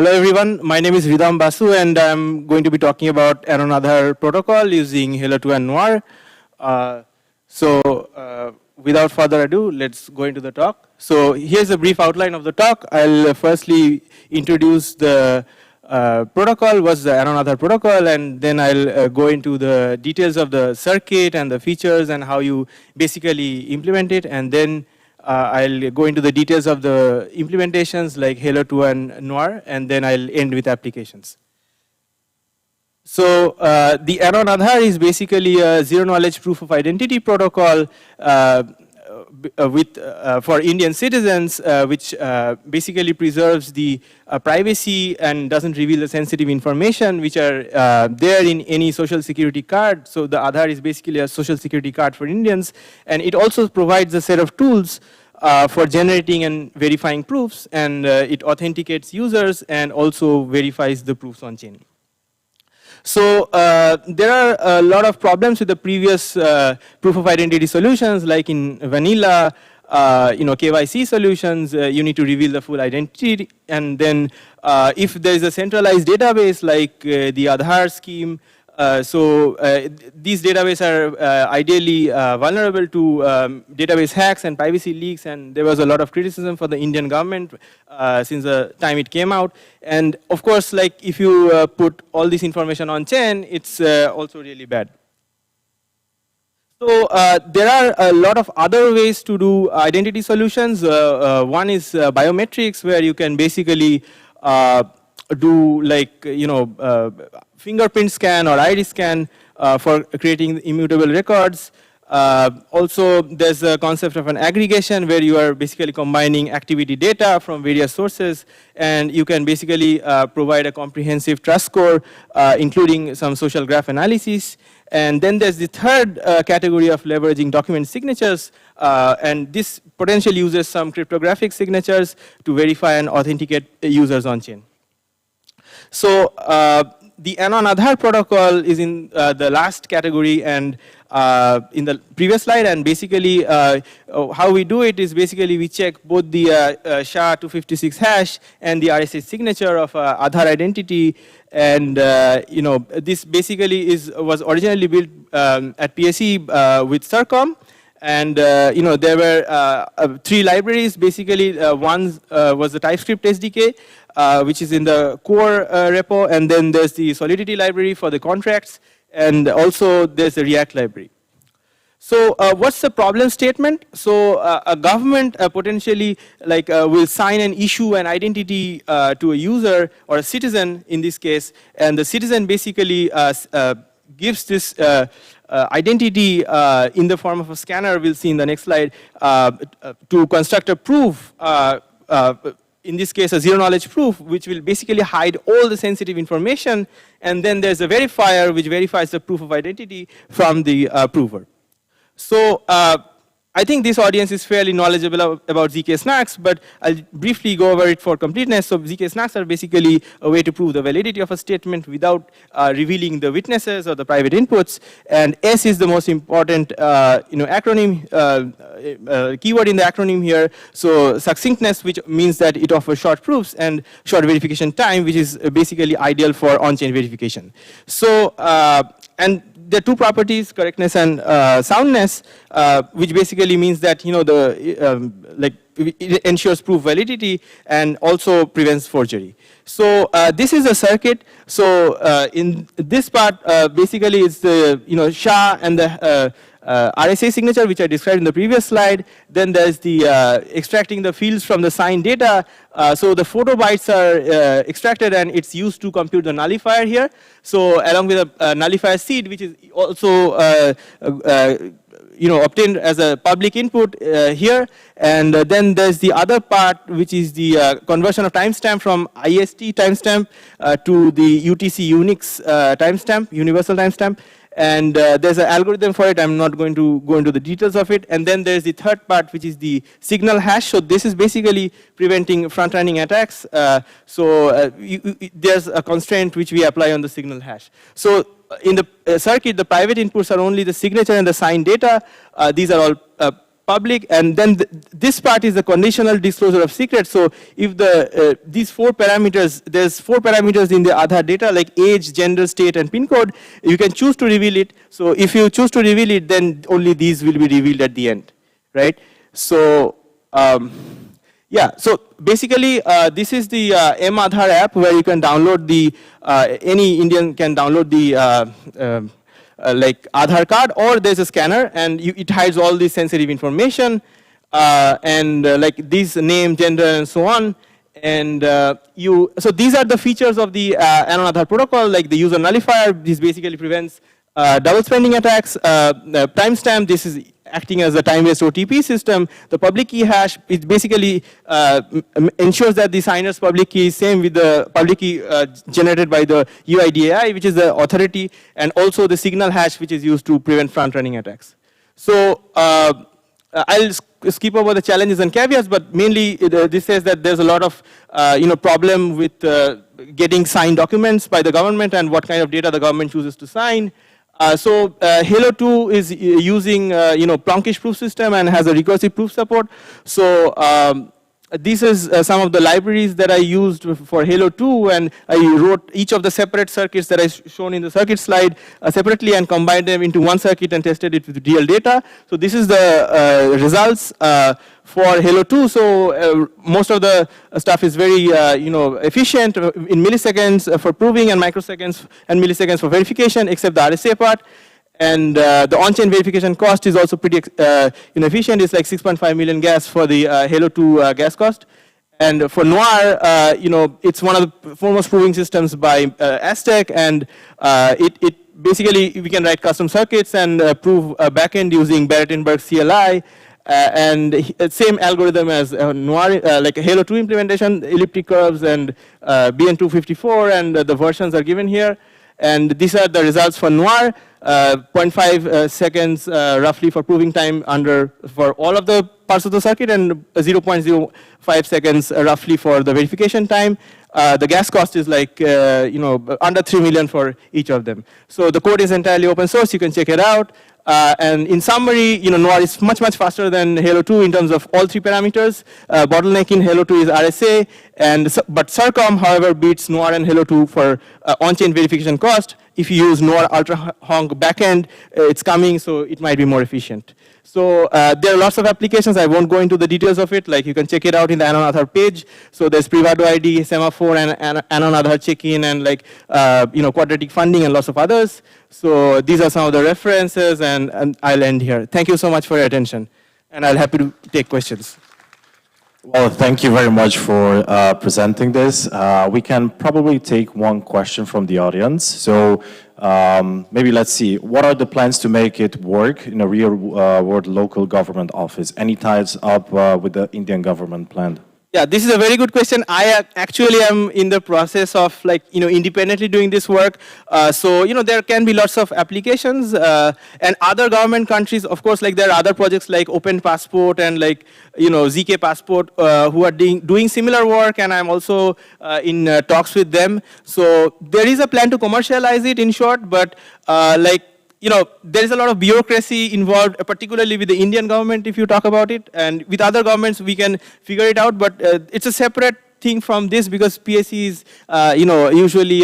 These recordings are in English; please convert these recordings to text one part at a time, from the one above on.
Hello everyone, my name is Hridam Basu and I'm going to be talking about Anon-Aadhaar protocol using Halo2 and Noir. Without further ado, let's go into the talk. So here's a brief outline of the talk. I'll firstly introduce the protocol, what's the Anon-Aadhaar protocol, and then I'll go into the details of the circuit and the features and how you basically implement it, and then I'll go into the details of the implementations like Halo2 and Noir, and then I'll end with applications. So the Anon-Aadhaar is basically a zero-knowledge proof of identity protocol for Indian citizens, which basically preserves the privacy and doesn't reveal the sensitive information which are there in any social security card. So the Aadhaar is basically a social security card for Indians, and it also provides a set of tools for generating and verifying proofs, and it authenticates users and also verifies the proofs on chain. So there are a lot of problems with the previous proof of identity solutions, like in vanilla, KYC solutions. You need to reveal the full identity, and then if there is a centralized database like the Aadhaar scheme, these databases are ideally vulnerable to database hacks and privacy leaks, and there was a lot of criticism for the Indian government since the time it came out. And of course, like if you put all this information on chain, it's also really bad. So there are a lot of other ways to do identity solutions. One is biometrics, where you can basically do like fingerprint scan or iris scan for creating immutable records. Also, there's a concept of an aggregation where you are basically combining activity data from various sources, and you can basically provide a comprehensive trust score, including some social graph analysis. And then there's the third category of leveraging document signatures, and this potentially uses some cryptographic signatures to verify and authenticate users on chain. So the Anon-Aadhaar protocol is in the last category, and in the previous slide, and basically how we do it is basically we check both the SHA-256 hash and the RSA signature of Aadhaar identity, and this basically was originally built at PSE with Circom. And there were three libraries. Basically, one was the TypeScript SDK, which is in the core repo, and then there's the Solidity library for the contracts, and also there's the React library. So what's the problem statement? So a government potentially will sign and issue an identity to a user or a citizen in this case, and the citizen basically gives this identity in the form of a scanner, we'll see in the next slide, to construct a proof, in this case a zero-knowledge proof, which will basically hide all the sensitive information, and then there's a verifier which verifies the proof of identity from the prover. So I think this audience is fairly knowledgeable about ZK-SNARKs, but I'll briefly go over it for completeness. So ZK-SNARKs are basically a way to prove the validity of a statement without revealing the witnesses or the private inputs. And S is the most important acronym, keyword in the acronym here. So succinctness, which means that it offers short proofs, and short verification time, which is basically ideal for on-chain verification. So and there are two properties, correctness and soundness, which basically means that it ensures proof validity and also prevents forgery. So this is a circuit. So in this part, basically it's the SHA and the RSA signature, which I described in the previous slide. Then there's the extracting the fields from the signed data. So the photo bytes are extracted, and it's used to compute the nullifier here. So along with a nullifier seed, which is also obtained as a public input here. And then there's the other part, which is the conversion of timestamp from IST timestamp to the UTC Unix timestamp, universal timestamp. And there's an algorithm for it. I'm not going to go into the details of it. And then there's the third part, which is the signal hash. So this is basically preventing front-running attacks. There's a constraint which we apply on the signal hash. So in the circuit, the private inputs are only the signature and the signed data. These are all public, and then this part is the conditional disclosure of secrets. So if these 4 parameters, there's 4 parameters in the Aadhaar data like age, gender, state, and PIN code. You can choose to reveal it. So if you choose to reveal it, then only these will be revealed at the end, right? So yeah, so basically this is the Aadhaar app where you can download the, any Indian can download the like Aadhaar card, or there's a scanner and it hides all the sensitive information and like these name, gender, and so on. And so these are the features of the Anon-Aadhaar protocol, like the user nullifier. This basically prevents double spending attacks. Timestamp, this is acting as a time-based OTP system. The public key hash, it basically ensures that the signer's public key is same with the public key generated by the UIDAI, which is the authority, and also the signal hash, which is used to prevent front-running attacks. So I'll skip over the challenges and caveats, but mainly this says that there's a lot of problem with getting signed documents by the government and what kind of data the government chooses to sign. So Halo2 is using Plonkish proof system and has a recursive proof support. So this is some of the libraries that I used for Halo2, and I wrote each of the separate circuits that I shown in the circuit slide separately and combined them into one circuit and tested it with real data. So this is the results for Halo2. So most of the stuff is very efficient in milliseconds for proving and microseconds and milliseconds for verification, except the RSA part. And the on-chain verification cost is also pretty efficient. It's like 6.5 million gas for the Halo2 gas cost. And for Noir, it's one of the foremost proving systems by Aztec, and it basically, we can write custom circuits and prove a backend using Barrett-Inberg CLI. And same algorithm as Noir, like a Halo2 implementation, elliptic curves and BN254, and the versions are given here. And these are the results for Noir, 0.5 seconds roughly for proving time for all of the parts of the circuit, and 0.05 seconds roughly for the verification time. The gas cost is like under 3 million for each of them. So the code is entirely open source. You can check it out. And in summary, Noir is much faster than Halo2 in terms of all 3 parameters. Bottleneck in Halo2 is RSA, but Circom, however, beats Noir and Halo2 for on-chain verification cost. If you use Noir ultra honk backend, it's coming, so it might be more efficient. So there are lots of applications. I won't go into the details of it. Like, you can check it out in the Anon-Aadhaar page. So there's Privado ID, Semaphore, and Anon-Aadhaar check-in, and like quadratic funding, and lots of others. So these are some of the references, and I'll end here. Thank you so much for your attention, and I'll happy to take questions. Well, thank you very much for presenting this. We can probably take one question from the audience. So maybe let's see, what are the plans to make it work in a real world local government office? Any ties up with the Indian government plan? Yeah, this is a very good question. I actually am in the process of independently doing this work. So there can be lots of applications and other government countries. Of course, like there are other projects like Open Passport and like ZK Passport who are doing similar work, and I'm also in talks with them. So there is a plan to commercialize it, in short, but there is a lot of bureaucracy involved, particularly with the Indian government, if you talk about it. And with other governments, we can figure it out, but it's a separate thing from this, because PSE is, usually,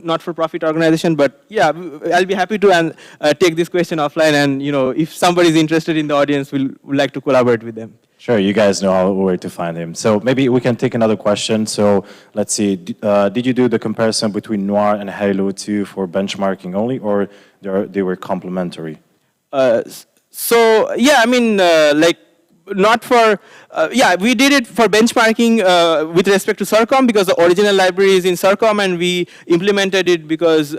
not-for-profit organization. But yeah, I'll be happy to take this question offline, and if somebody is interested in the audience, we'll like to collaborate with them. Sure, you guys know where to find him. So maybe we can take another question. So let's see, did you do the comparison between Noir and Halo2 for benchmarking only, or they were complementary? So yeah, I mean, not for, we did it for benchmarking with respect to Circom, because the original library is in Circom, and we implemented it because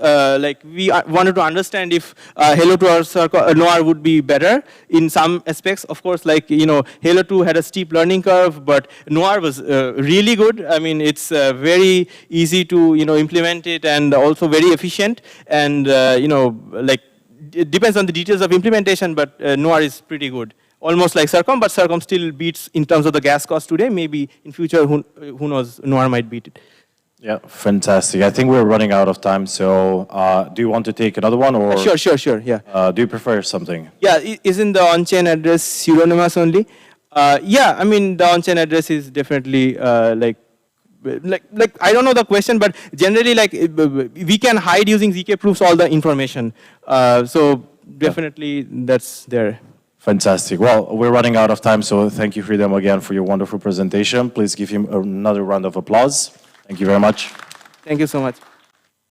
we wanted to understand if Halo2 or Noir would be better in some aspects. Of course, Halo2 had a steep learning curve, but Noir was really good. I mean, it's very easy to implement it, and also very efficient, and it depends on the details of implementation, but Noir is pretty good. Almost like Circom, but Circom still beats in terms of the gas cost today. Maybe in future, who knows, Noir might beat it. Yeah, fantastic. I think we're running out of time, so do you want to take another one, or Sure, yeah. do you prefer something? Yeah, isn't the on-chain address pseudonymous only? Yeah, I mean, the on-chain address is definitely like I don't know the question, but generally like we can hide using ZK proofs all the information. So definitely that's there. Fantastic. Well, we're running out of time, so thank you, Hridam, again for your wonderful presentation. Please give him another round of applause. Thank you very much. Thank you so much.